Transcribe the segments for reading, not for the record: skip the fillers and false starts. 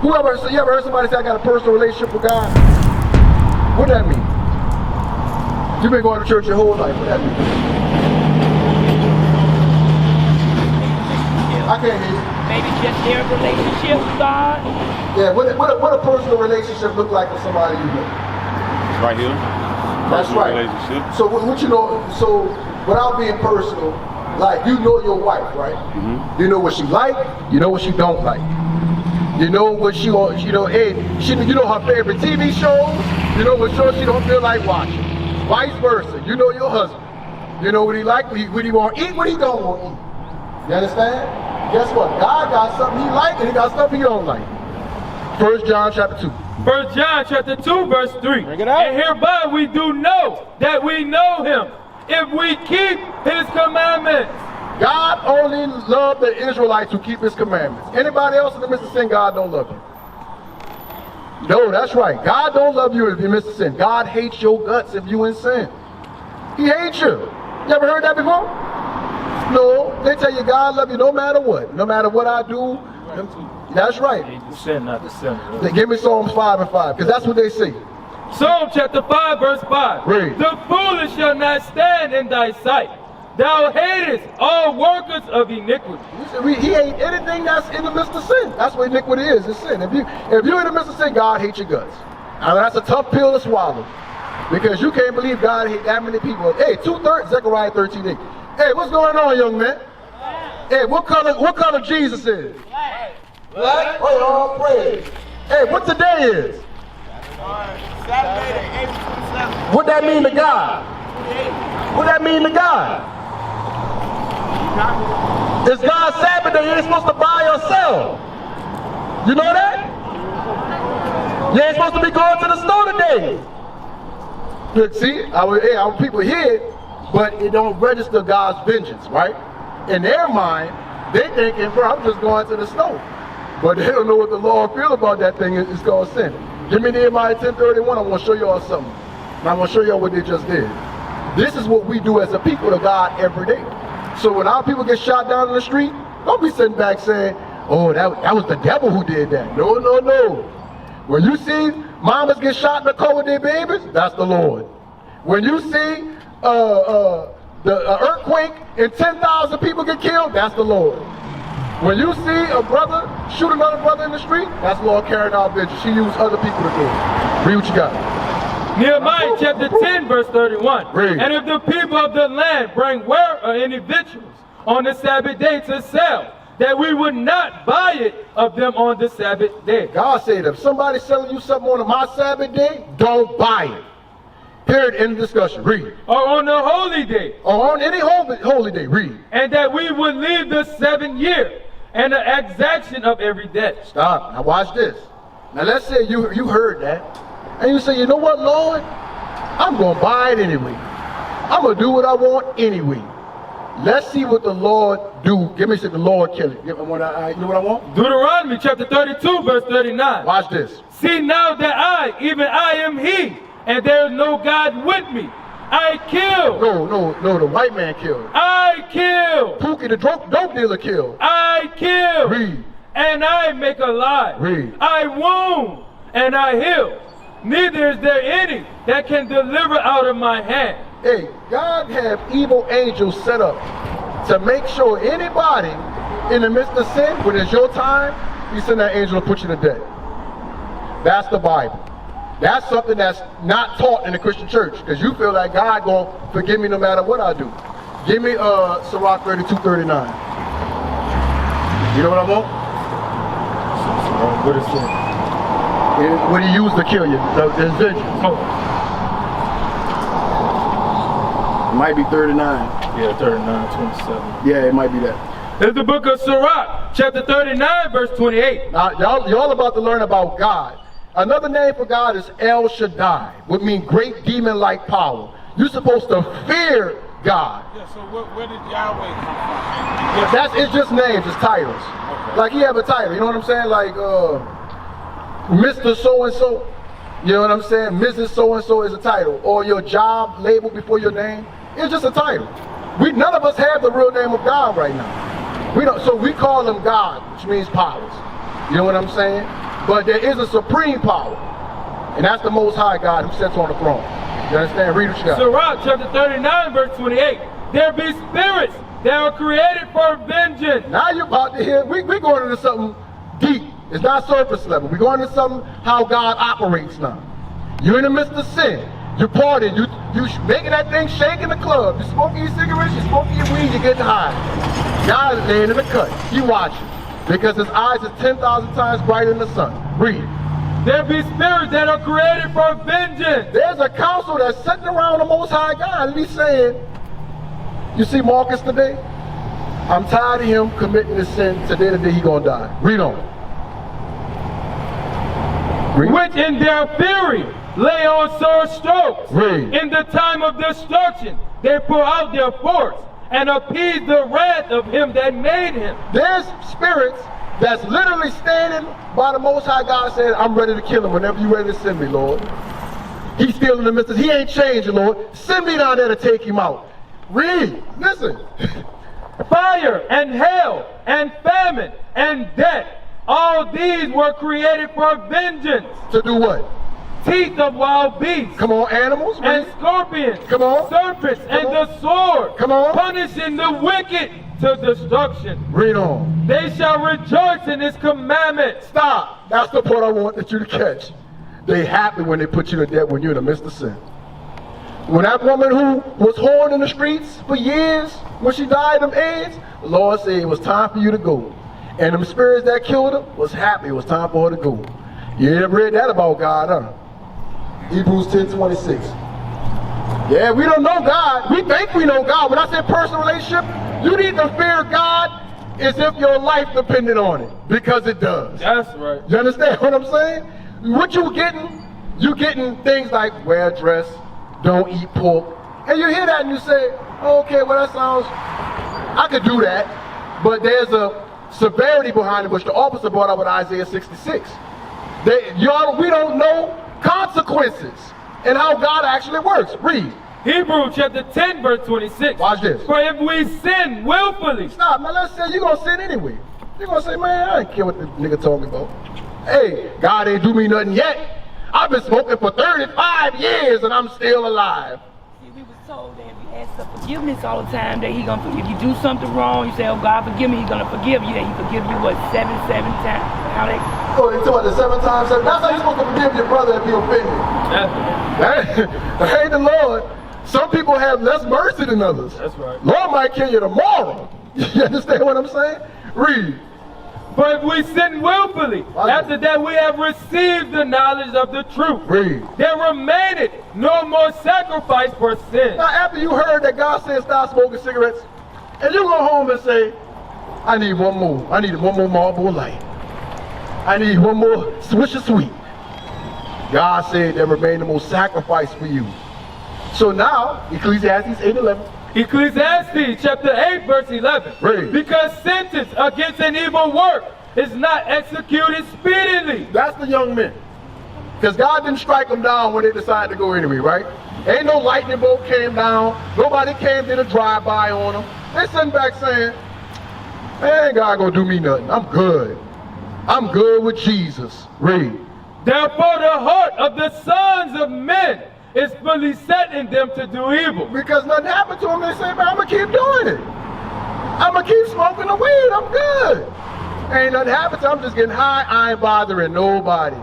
You ever heard somebody say, I got a personal relationship with God? What that mean? You've been going to church your whole life. What that mean? I can't hear you. Maybe just their relationship with God. Yeah, what a personal relationship look like with somebody you know? Right here. That's right. Relationship. So what you know, so without being personal, like you know your wife, right? You know what she like, you know what she don't like. You know what she wants, you know, hey, you know her favorite TV shows, you know what shows she don't feel like watching. Vice versa, you know your husband. You know what he like, what he want to eat, what he don't want to eat. You understand? Guess what? God got something he like and he got something he don't like. 1 John chapter 2. 1 John chapter 2 verse 3. Bring it out. And hereby we do know that we know him, if we keep his commandments. God only loved the Israelites who keep his commandments. Anybody else in the midst of sin, God don't love you. No, that's right. God don't love you if you miss a sin. God hates your guts if you in sin. He hates you. You ever heard that before? No, they tell you God love you no matter what. No matter what I do. That's right. Hate the sin, not the sinner. They give me Psalms 5 and 5, because that's what they say. Psalm chapter 5 verse 5. Read. The foolish shall not stand in thy sight. Thou hatest all workers of iniquity. He hate anything that's in the midst of sin. That's what iniquity is, it's sin. If you're in the midst of sin, God hates your guts. Now that's a tough pill to swallow. Because you can't believe God hates that many people. Hey, 2/3, Zechariah 13:8. Hey, what's going on, young man? Hey, what color Jesus is? Black. Oh, praise. Hey, what today is? Saturday, April 27th. What that mean to God? What that mean to God? It's God's Sabbath day. You ain't supposed to buy or sell. You know that? You ain't supposed to be going to the store today. Look, see, our people hear it, but it don't register God's vengeance, right? In their mind, they thinking, bro, I'm just going to the store. But they don't know what the Lord feel about that thing. It's called sin. Give me Nehemiah 10:31. I want to show y'all something. And I want to show y'all what they just did. This is what we do as a people of God every day. So when our people get shot down in the street, don't be sitting back saying, oh, that was the devil who did that. No, no, no. When you see mamas get shot in the car with their babies, that's the Lord. When you see the earthquake and 10,000 people get killed, that's the Lord. When you see a brother shoot another brother in the street, that's the Lord carrying out vengeance. He used other people to do it. Read what you got. Nehemiah chapter 10 verse 31. Read. And if the people of the land bring ware or any victuals on the Sabbath day to sell, that we would not buy it of them on the Sabbath day. God said, if somebody's selling you something on my Sabbath day, don't buy it. Period. End of discussion. Read. Or on the holy day. Or on any holy day. Read. And that we would leave the 7th year and the exaction of every debt. Stop. Now watch this. Now let's say you heard that. And you say, you know what, Lord? I'm going to buy it anyway. I'm going to do what I want anyway. Let's see what the Lord do. Give me the Lord kill it. You know what I want? Deuteronomy chapter 32 verse 39. Watch this. See now that I, even I am he, and there is no God with me. I kill. No, the white man killed. I kill. Pookie, the dope dealer killed. I kill. Read. And I make alive. Read. I wound and I heal. Neither is there any that can deliver out of my hand. Hey, God have evil angels set up to make sure anybody in the midst of sin, when it's your time, you send that angel to put you to death. That's the Bible. That's something that's not taught in the Christian church, because you feel like God gonna forgive me no matter what I do. Give me Sirach 32:39. You know what I want? What is it? What he used to kill you, his vengeance. Oh. It might be 39. Yeah, 39, 27. Yeah, it might be that. It's the book of Sirach, chapter 39, verse 28. Now, y'all about to learn about God. Another name for God is El Shaddai, which means great demon-like power. You're supposed to fear God. Yeah, so where did Yahweh come from? It's just names, it's titles. Okay. Like he have a title, you know what I'm saying? Like Mr. So-and-so, you know what I'm saying? Mrs. So-and-so is a title. Or your job label before your name. It's just a title. None of us have the real name of God right now. We don't, so we call him God, which means powers. You know what I'm saying? But there is a supreme power. And that's the Most High God who sits on the throne. You understand? Read what you got. Sirach chapter 39 verse 28. There be spirits that are created for vengeance. Now you're about to hear, we're going into something deep. It's not surface level. We're going into something how God operates now. You're in the midst of sin. You're partying. You making that thing shake in the club. You're smoking your cigarettes. You're smoking your weed. You're getting high. God is laying in the cut. You watching. Because his eyes are 10,000 times brighter than the sun. Read. There be spirits that are created for vengeance. There's a council that's sitting around the Most High God and he's saying, you see Marcus today? I'm tired of him committing this sin. Today the day he gonna die. Read on. Read. Which in their fury lay on sore strokes. Read. In the time of destruction they pour out their force and appease the wrath of him that made him. There's spirits that's literally standing by the Most High God saying, I'm ready to kill him whenever you're ready to send me, Lord. He's still in the midst of, he ain't changing, Lord. Send me down there to take him out. Read, listen. Fire and hail and famine and death, all these were created for vengeance. To do what? Teeth of wild beasts. Come on, animals. Read. And scorpions. Come on. Serpents. Come and on. the sword. Come on. Punishing the wicked to destruction. Read on. They shall rejoice in his commandments. Stop. That's the part I want you to catch. They happy when they put you to death when you're in the midst of sin. When that woman who was whoring in the streets for years, when she died of AIDS, the Lord said it was time for you to go. And them spirits that killed her was happy it was time for her to go. You ain't ever read that about God, huh? Hebrews 10:26. Yeah, we don't know God. We think we know God. When I say personal relationship, you need to fear God as if your life depended on it. Because it does. That's right. You understand what I'm saying? What you getting things like wear a dress, don't eat pork. And you hear that and you say, okay, well that sounds, I could do that. But there's a severity behind it, which the officer brought up with Isaiah 66. We don't know consequences and how God actually works. Read. Hebrews chapter 10 verse 26. Watch this. For if we sin willfully. Stop, man. Let's say you're going to sin anyway. You're going to say, man, I ain't care what the nigga told me about. Hey, God ain't do me nothing yet. I've been smoking for 35 years and I'm still alive. See, we was told that if you ask for forgiveness all the time, that he gonna, if you do something wrong, you say, oh God, forgive me, he's gonna forgive you. That he forgive you, what, seven times? How they... Oh, they talk about the 7 times 7. That's how you're supposed to forgive your brother if he offended. That ain't the Lord. Some people have less mercy than others. That's right. Lord might kill you tomorrow. You understand what I'm saying? Read. For if we sin willfully, after that we have received the knowledge of the truth, Read. there remaineth no more sacrifice for sin. Now, after you heard that God said stop smoking cigarettes, and you go home and say, I need one more. I need one more Marlboro Light. I need one more Swisher Sweet. God said there remained no more sacrifice for you. So now, Ecclesiastes 8:11. Ecclesiastes chapter 8 verse 11. Read. Because sentence against an evil work is not executed speedily. That's the young men. Because God didn't strike them down when they decided to go anyway, right? Ain't no lightning bolt came down. Nobody came did a drive-by on them. They sitting back saying, ain't God gonna do me nothing. I'm good. I'm good with Jesus. Read. Therefore the heart of the sons of men is fully set in them to do evil. Because nothing happened to them, they say, man, I'm gonna keep doing it. I'm gonna keep smoking the weed, I'm good. Ain't nothing happened to them, I'm just getting high, I ain't bothering nobody.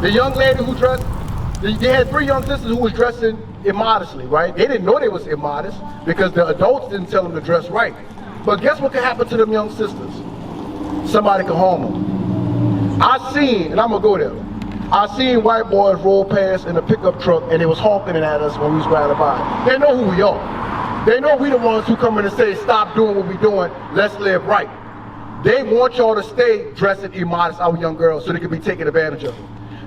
The young lady who dressed, they had 3 young sisters who was dressing immodestly, right? They didn't know they was immodest because the adults didn't tell them to dress right. But guess what could happen to them young sisters? Somebody could harm them. I seen, and I'm gonna go there, I seen white boys roll past in a pickup truck and they was honking at us when we was riding by. They know who we are. They know we the ones who come in and say, stop doing what we doing, let's live right. They want y'all to stay dressing immodest, our young girls, so they can be taken advantage of.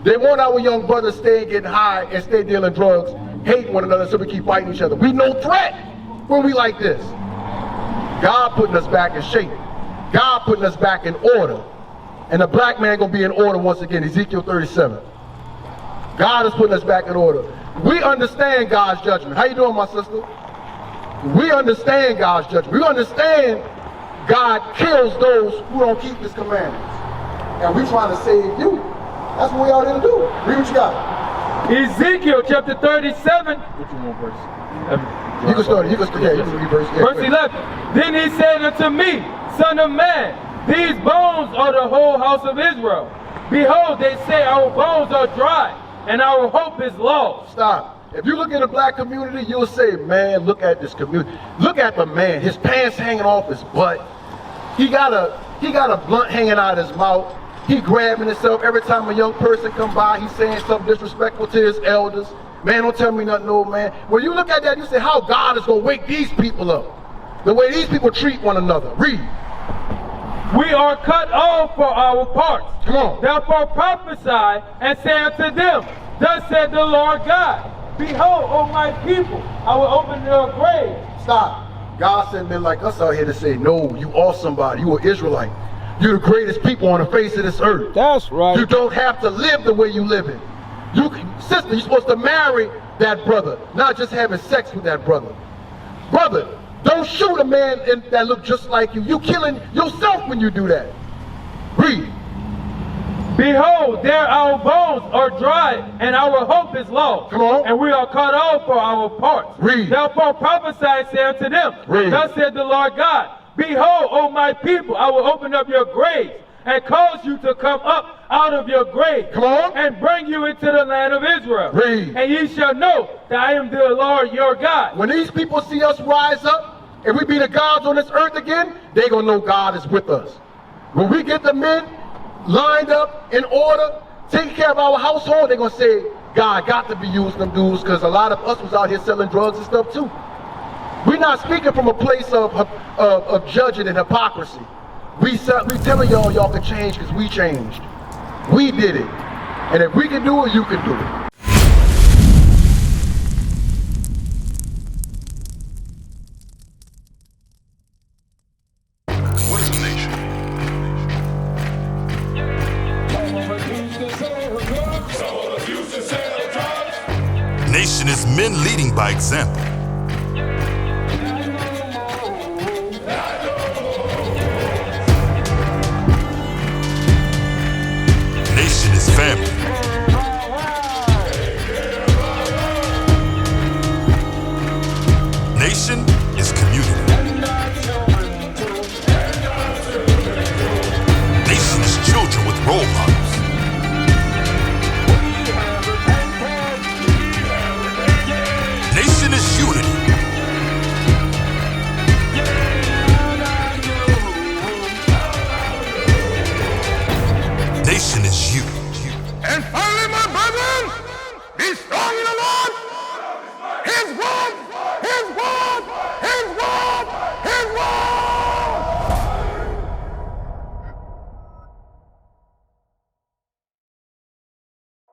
They want our young brothers stay getting high and stay dealing drugs, hate one another, so we keep fighting each other. We no threat when we like this. God putting us back in shape. God putting us back in order. And the black man gonna be in order once again, Ezekiel 37. God is putting us back in order. We understand God's judgment. How you doing, my sister? We understand God's judgment. We understand God kills those who don't keep his commandments. And we trying to save you. That's what we out here to do. Read what you got. Ezekiel chapter 37. What you want verse? You can start. You can read verse. Yeah, verse 11. Then he said unto me, Son of man, these bones are the whole house of Israel. Behold, they say our bones are dry, and our hope is lost. Stop. If you look at the black community, you'll say, man, look at this community. Look at the man. His pants hanging off his butt. He got a blunt hanging out of his mouth. He grabbing himself every time a young person come by. He's saying something disrespectful to his elders. Man, don't tell me nothing, old man. When you look at that, you say, how God is going to wake these people up. The way these people treat one another. Read. We are cut off for our parts. Come on. Therefore prophesy and say unto them, Thus said the Lord God, Behold, O my people, I will open your grave. Stop. God sent men like us out here to say, no, you are somebody. You are Israelite. You're the greatest people on the face of this earth. That's right. You don't have to live the way you live it. Sister, you're supposed to marry that brother, not just having sex with that brother. Brother, don't shoot a man that look just like you. You're killing yourself when you do that. Read. Behold, there our bones are dry, and our hope is lost. Come on. And we are cut off for our parts. Read. Therefore prophesy and say unto them, Read. Thus said the Lord God, Behold, O my people, I will open up your graves, and cause you to come up out of your grave. Come on. And bring you into the land of Israel. Read. And ye shall know that I am the Lord your God. When these people see us rise up, and we be the gods on this earth again, they gonna know God is with us. When we get the men lined up in order, taking care of our household, they're gonna say, God got to be using them dudes, because a lot of us was out here selling drugs and stuff too. We're not speaking from a place of judging and hypocrisy. We telling y'all can change because we changed. We did it. And if we can do it, you can do it. What is a nation? Nation is men leading by example.